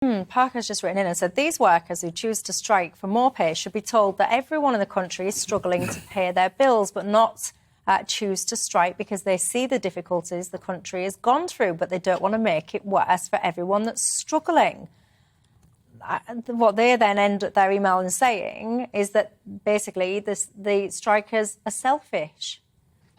Parker's just written in and said these workers who choose to strike for more pay should be told that everyone in the country is struggling to pay their bills, but not choose to strike because they see the difficulties the country has gone through, but they don't want to make it worse for everyone that's struggling. What they then end their email in saying is that basically the strikers are selfish.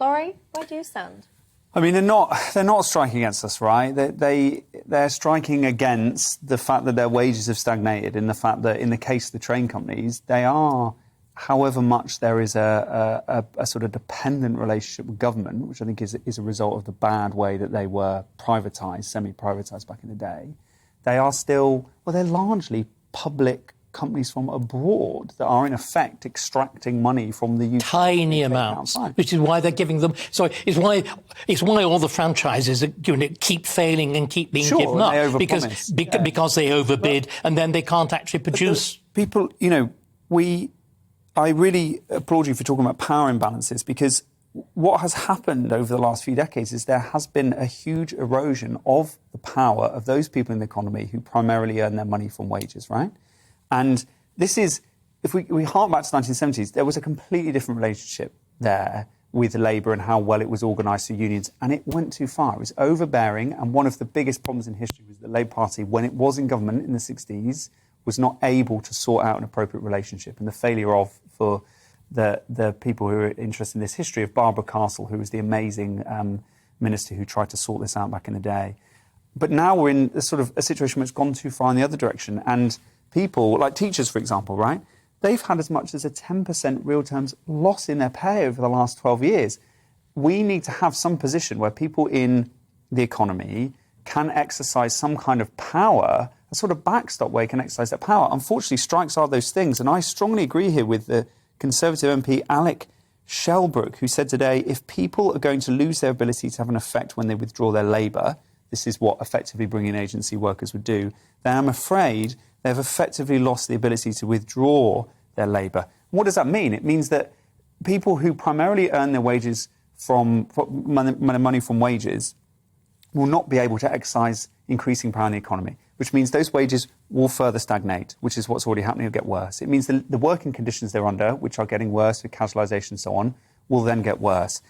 Laurie, where do you stand? I mean, they're not striking against us, right? They're striking against the fact that their wages have stagnated, and the fact that in the case of the train companies, they are, however much there is a sort of dependent relationship with government, which I think is a result of the bad way that they were privatised, semi-privatised back in the day. They are still, well, they're largely public companies from abroad that are in effect extracting money from the UK. Tiny amounts, which is why they're giving them. So it's why all the franchises are keep failing and keep being given up because they overbid and then they can't actually produce. People, I really applaud you for talking about power imbalances, because what has happened over the last few decades is there has been a huge erosion of the power of those people in the economy who primarily earn their money from wages, right? And this is, if we hark back to the 1970s, there was a completely different relationship there with Labour and how well it was organised through unions, and it went too far. It was overbearing, and one of the biggest problems in history was the Labour Party, when it was in government in the 60s, was not able to sort out an appropriate relationship, and the failure for the people who are interested in this history of Barbara Castle, who was the amazing minister who tried to sort this out back in the day. But now we're in a situation which has gone too far in the other direction, and people, like teachers, for example, right? They've had as much as a 10% real terms loss in their pay over the last 12 years. We need to have some position where people in the economy can exercise some kind of power, a sort of backstop where they can exercise that power. Unfortunately, strikes are those things, and I strongly agree here with the Conservative MP Alec Shelbrooke, who said today, if people are going to lose their ability to have an effect when they withdraw their labour, this is what effectively bringing agency workers would do, then I'm afraid they've effectively lost the ability to withdraw their labour. What does that mean? It means that people who primarily earn their wages from money from wages will not be able to exercise increasing power in the economy, which means those wages will further stagnate, which is what's already happening, will get worse. It means the working conditions they're under, which are getting worse with casualisation and so on, will then get worse.